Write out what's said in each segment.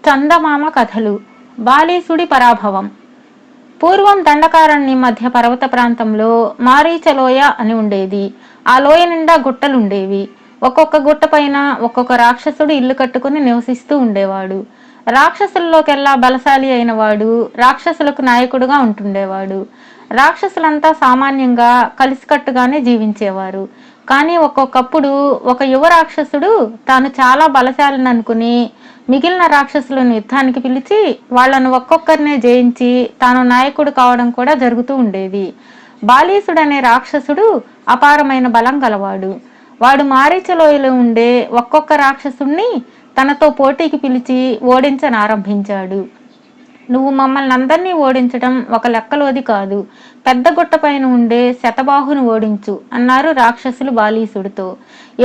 చందమామ కథలు. బాలీసుడి పరాభవం. పూర్వం దండకారణ్యం మధ్య పర్వత ప్రాంతంలో మారీచలోయ అని ఉండేది. ఆ లోయ నిండా గుట్టలుండేవి. ఒక్కొక్క గుట్ట పైన ఒక్కొక్క రాక్షసుడు ఇల్లు కట్టుకుని నివసిస్తూ ఉండేవాడు. రాక్షసుల్లోకెల్లా బలశాలి అయిన వాడు రాక్షసులకు నాయకుడుగా ఉంటుండేవాడు. రాక్షసులంతా సామాన్యంగా కలిసికట్టుగానే జీవించేవారు. కానీ ఒక్కొక్కప్పుడు ఒక యువ రాక్షసుడు తాను చాలా బలశాలిని అనుకుని మిగిలిన రాక్షసులను యుద్ధానికి పిలిచి వాళ్లను ఒక్కొక్కరినే జయించి తాను నాయకుడు కావడం కూడా జరుగుతూ ఉండేది. బాలీసుడనే రాక్షసుడు అపారమైన బలం గలవాడు. వాడు మారీచలోయలో ఉండే ఒక్కొక్క రాక్షసుణ్ణి తనతో పోటీకి పిలిచి ఓడించనారంభించాడు. నువ్వు మమ్మల్ని అందరినీ ఓడించడం ఒక లెక్కలోది కాదు. పెద్ద గుట్ట పైన ఉండే శతబాహును ఓడించు అన్నారు రాక్షసులు బాలీసుడితో.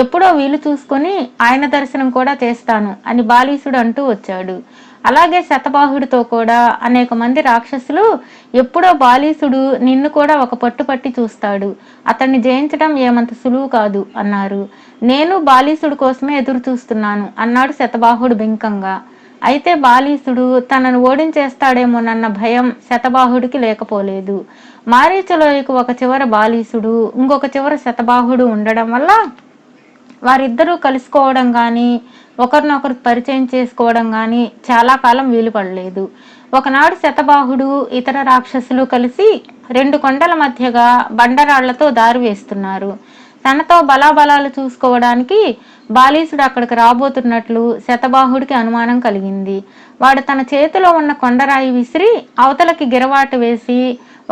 ఎప్పుడో వీలు చూసుకొని ఆయన దర్శనం కూడా చేస్తాను అని బాలీసుడు అంటూ వచ్చాడు. అలాగే శతబాహుడితో కూడా అనేక మంది రాక్షసులు ఎప్పుడో బాలీసుడు నిన్ను కూడా ఒక పట్టుపట్టి చూస్తాడు, అతన్ని జయించడం ఏమంత సులువు కాదు అన్నారు. నేను బాలీసుడు కోసమే ఎదురు చూస్తున్నాను అన్నాడు శతబాహుడు బింకంగా. అయితే బాలీసుడు తనను ఓడించేస్తాడేమోనన్న భయం శతబాహుడికి లేకపోలేదు. మారీచలోయకు ఒక చివర బాలీసుడు, ఇంకొక చివర శతబాహుడు ఉండడం వల్ల వారిద్దరూ కలుసుకోవడం కానీ ఒకరినొకరు పరిచయం చేసుకోవడం కానీ చాలా కాలం వీలు పడలేదు. ఒకనాడు శతబాహుడు ఇతర రాక్షసులు కలిసి రెండు కొండల మధ్యగా బండరాళ్లతో దారి వేస్తున్నారు. తనతో బలాబలాలు చూసుకోవడానికి బాలీసుడు అక్కడికి రాబోతున్నట్లు శతబాహుడికి అనుమానం కలిగింది. వాడు తన చేతిలో ఉన్న కొండరాయి విసిరి అవతలకి గిరవాటు వేసి,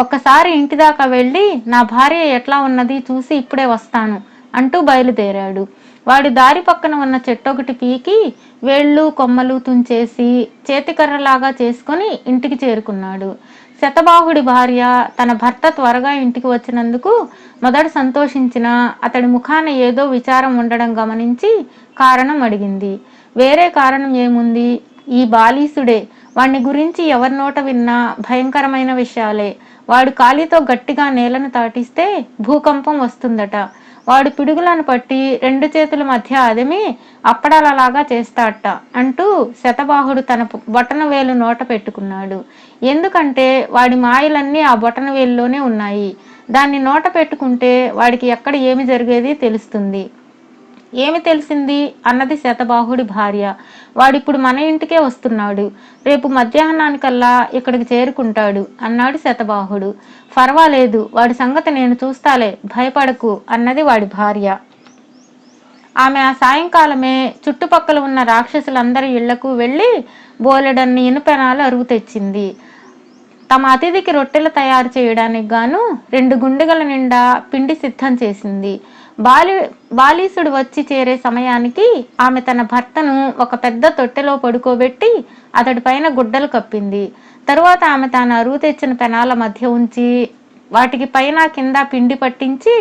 ఒక్కసారి ఇంటి దాకా వెళ్ళి నా భార్య ఎట్లా ఉన్నది చూసి ఇప్పుడే వస్తాను అంటూ బయలుదేరాడు. వాడి దారి పక్కన ఉన్న చెట్టొకటి పీకి వేళ్ళు కొమ్మలు తుంచేసి చేతికర్రలాగా చేసుకుని ఇంటికి చేరుకున్నాడు. శతబాహుడి భార్య తన భర్త త్వరగా ఇంటికి వచ్చినందుకు మొదట సంతోషించిన అతడి ముఖాన ఏదో విచారం ఉండడం గమనించి కారణం అడిగింది. వేరే కారణం ఏముంది, ఈ బాలీసుడే. వాణ్ణి గురించి ఎవరి నోట విన్నా భయంకరమైన విషయాలే. వాడు కాలితో గట్టిగా నేలను తాటిస్తే భూకంపం వస్తుందట. వాడు పిడుగులను పట్టి రెండు చేతుల మధ్య అదిమి అప్పడాలలాగా చేస్తాడట అంటూ శతబాహుడు తన బొటన వేలు నోట పెట్టుకున్నాడు. ఎందుకంటే వాడి మాయలన్నీ ఆ బొటన వేలులోనే ఉన్నాయి. దాన్ని నోట పెట్టుకుంటే వాడికి ఎక్కడ ఏమి జరిగేది తెలుస్తుంది. ఏమి తెలిసింది అన్నది శతబాహుడి భార్య. వాడిప్పుడు మన ఇంటికే వస్తున్నాడు. రేపు మధ్యాహ్నానికల్లా ఇక్కడికి చేరుకుంటాడు అన్నాడు శతబాహుడు. పర్వాలేదు, వాడి సంగతి నేను చూస్తాలే, భయపడకు అన్నది వాడి భార్య. ఆమె ఆ సాయంకాలమే చుట్టుపక్కల ఉన్న రాక్షసులందరి ఇళ్లకు వెళ్ళి బోలెడన్ని ఇనుపెనాలు అరువు తెచ్చింది. తమ అతిథికి రొట్టెలు తయారు చేయడానికి గాను 2 గుండెగల నిండా పిండి సిద్ధం చేసింది. బాలీసుడు వచ్చి చేరే సమయానికి ఆమె తన భర్తను ఒక పెద్ద తొట్టెలో పడుకోబెట్టి అతడి పైన గుడ్డలు కప్పింది. తరువాత ఆమె తాను అరువు తెచ్చిన పెనాల మధ్య ఉంచి వాటికి పైన కింద పిండి పట్టించి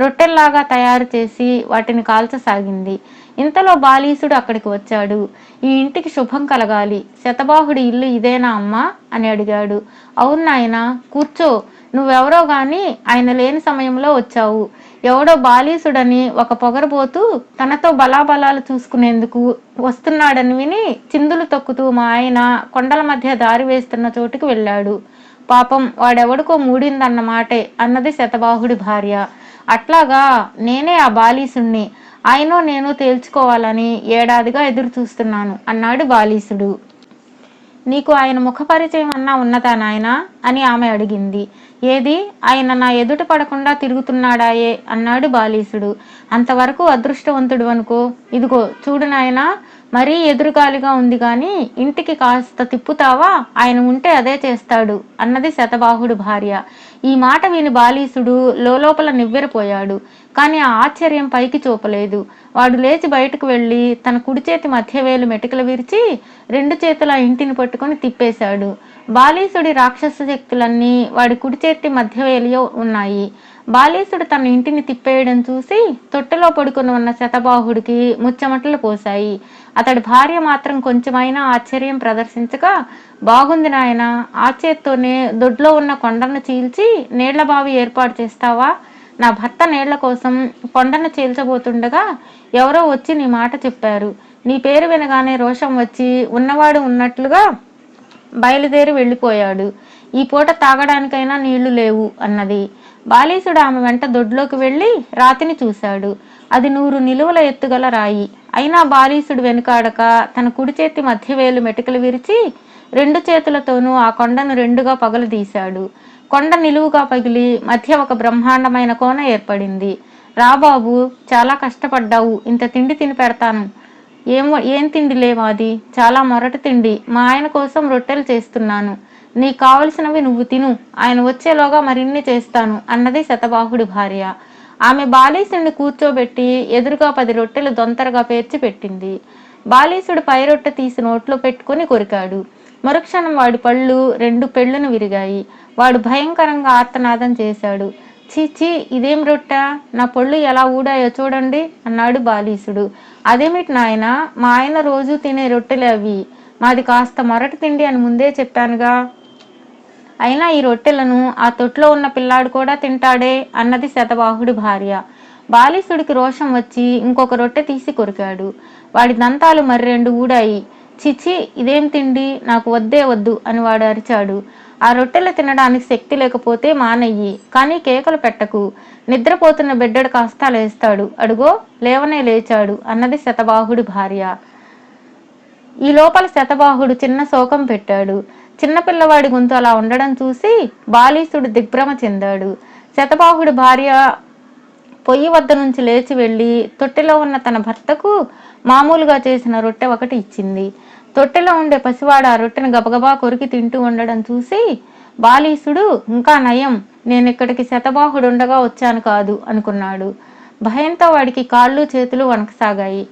రొట్టెల్లాగా తయారు చేసి వాటిని కాల్చసాగింది. ఇంతలో బాలీసుడు అక్కడికి వచ్చాడు. ఈ ఇంటికి శుభం కలగాలి. శతబాహుడి ఇల్లు ఇదేనా అమ్మా అని అడిగాడు. అవును నాయనా, కూర్చో. నువ్వెవరో గాని ఆయన లేని సమయంలో వచ్చావు. ఎవడో బాలీసుడని ఒక పొగరబోతూ తనతో బలాబలాలు చూసుకునేందుకు వస్తున్నాడని విని చిందులు తొక్కుతూ మా ఆయన కొండల మధ్య దారి వేస్తున్న చోటుకి వెళ్ళాడు. పాపం వాడెవడికో మూడిందన్న మాటే అన్నది శతబాహుడి భార్య. అట్లాగా, నేనే ఆ బాలీసుణ్ణి. ఆయనో నేను తేల్చుకోవాలని ఏడాదిగా ఎదురు చూస్తున్నాను అన్నాడు బాలీసుడు. నీకు ఆయన ముఖ పరిచయం అన్నా ఉన్నదా నాయనా అని ఆమె అడిగింది. ఏది, ఆయన నా ఎదుట పడకుండా తిరుగుతున్నాడాయే అన్నాడు బాలీసుడు. అంతవరకు అదృష్టవంతుడు అనుకో. ఇదిగో చూడు నాయనా, మరీ ఎదురుగాలిగా ఉంది గాని ఇంటికి కాస్త తిప్పుతావా, ఆయన ఉంటే అదే చేస్తాడు అన్నది శతబాహుడు భార్య. ఈ మాట విని బాలీసుడు లోపల నివ్వెరపోయాడు. కానీ ఆ ఆశ్చర్యం పైకి చూపలేదు. వాడు లేచి బయటకు వెళ్ళి తన కుడి చేతి మధ్యవేలు మెటికలు విరిచి 2 చేతుల ఇంటిని పట్టుకొని తిప్పేశాడు. బాలీసుడి రాక్షస శక్తులన్నీ వాడి కుడి చేతి మధ్యవేలిలో ఉన్నాయి. బాలీసుడు తన ఇంటిని తిప్పేయడం చూసి తొట్టెలో పడుకుని ఉన్న శతబాహుడికి ముచ్చమటలు పోశాయి. అతడి భార్య మాత్రం కొంచెమైనా ఆశ్చర్యం ప్రదర్శించక, బాగుంది నాయన, ఆ చేత్తోనే దొడ్లో ఉన్న కొండను చీల్చి నీళ్ల బావి ఏర్పాటు చేస్తావా? నా భర్త నీళ్ల కోసం కొండను చీల్చబోతుండగా ఎవరో వచ్చి నీ మాట చెప్పారు. నీ పేరు వినగానే రోషం వచ్చి ఉన్నవాడు ఉన్నట్లుగా బయలుదేరి వెళ్ళిపోయాడు. ఈ పూట తాగడానికైనా నీళ్లు లేవు అన్నది. బాలీసుడు ఆమె వెంట దొడ్లోకి వెళ్ళి రాతిని చూశాడు. అది 100 నిలువల ఎత్తుగల రాయి. అయినా బాలీసుడు వెనుకాడక తన కుడి చేతి మధ్యవేలు మెటికలు విరిచి 2 చేతులతోనూ ఆ కొండను 2గా పగలదీశాడు. కొండ నిలువుగా పగిలి మధ్య ఒక బ్రహ్మాండమైన కోన ఏర్పడింది. రాబాబు, చాలా కష్టపడ్డావు, ఇంత తిండి తిని పెడతాను. ఏం తిండిలే మాది, చాలా మొరటి తిండి. మా ఆయన కోసం రొట్టెలు చేస్తున్నాను, నీకు కావలసినవి నువ్వు తిను, ఆయన వచ్చేలోగా మరిన్ని చేస్తాను అన్నది శతబాహుడి భార్య. ఆమె బాలీసుడిని కూర్చోబెట్టి ఎదురుగా 10 రొట్టెలు దొంతరగా పేర్చి పెట్టింది. బాలీసుడు పై రొట్టె తీసి నోట్లో పెట్టుకుని కొరికాడు. మరుక్షణం వాడి పళ్ళు 2 పెళ్ళును విరిగాయి. వాడు భయంకరంగా ఆర్తనాదం చేశాడు. చీచీ, ఇదేం రొట్టె, నా పళ్ళు ఎలా ఊడాయో చూడండి అన్నాడు బాలీసుడు. అదేమిటి నాయనా, మా ఆయన రోజు తినే రొట్టెలే అవి, మాది కాస్త మొరటి తిండి అని ముందే చెప్పానుగా. అయినా ఈ రొట్టెలను ఆ తొట్లో ఉన్న పిల్లాడు కూడా తింటాడే అన్నది శతబాహుడి భార్య. బాలీసుడికి రోషం వచ్చి ఇంకొక రొట్టె తీసి కొరికాడు. వాడి దంతాలు మరి 2 ఊడాయి. చిచి, ఇదేం తిండి, నాకు వద్దే వద్దు అని వాడు అరిచాడు. ఆ రొట్టెలు తినడానికి శక్తి లేకపోతే మానయ్యి, కానీ కేకలు పెట్టకు. నిద్రపోతున్న బిడ్డడు కాస్త లేస్తాడు, అడుగో లేవనే లేచాడు అన్నది శతబాహుడి భార్య. ఈ లోపల శతబాహుడు చిన్న శోకం పెట్టాడు. చిన్నపిల్లవాడి గొంతు అలా ఉండడం చూసి బాలీసుడు దిగ్భ్రమ చెందాడు. శతబాహుడి భార్య పొయ్యి వద్ద నుంచి లేచి వెళ్ళి తొట్టెలో ఉన్న తన భర్తకు మామూలుగా చేసిన రొట్టె ఒకటి ఇచ్చింది. తొట్టెలో ఉండే పసివాడు ఆ రొట్టెను గబగబా కొరికి తింటూ ఉండడం చూసి బాలీసుడు, ఇంకా నయం, నేను ఇక్కడికి శతబాహుడు ఉండగా వచ్చాను కాదు అనుకున్నాడు. భయంతో వాడికి కాళ్ళు చేతులు వణకసాగాయి.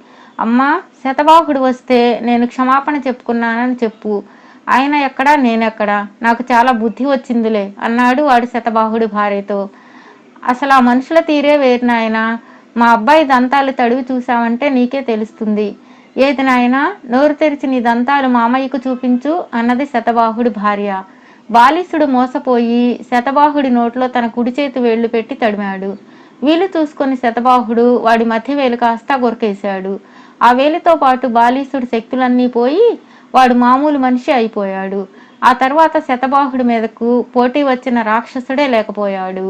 అమ్మా, శతబాహుడు వస్తే నేను క్షమాపణ చెప్పుకున్నానని చెప్పు, ఆయన ఎక్కడా నేనెక్కడా, నాకు చాలా బుద్ధి వచ్చిందిలే అన్నాడు వాడు శతబాహుడి భార్యతో. అసలు ఆ మనుషుల తీరే వేరు నాయనా, మా అబ్బాయి దంతాలు తడివి చూసావంటే నీకే తెలుస్తుంది. ఏది నాయనా, నోరు తెరిచి నీ దంతాలు మామయ్యకు చూపించు అన్నది శతబాహుడి భార్య. బాలీసుడు మోసపోయి శతబాహుడి నోట్లో తన కుడి చేతి వేళ్లు పెట్టి తడిమాడు. వీలు చూసుకొని శతబాహుడు వాడి మధ్య వేలు కాస్తా కొరికేశాడు. ఆ వేలితో పాటు బాలీసుడి శక్తులన్నీ పోయి వాడు మామూలు మనిషి అయిపోయాడు. ఆ తర్వాత శతబాహుడి మీదకు పోటీ వచ్చిన రాక్షసుడే లేకపోయాడు.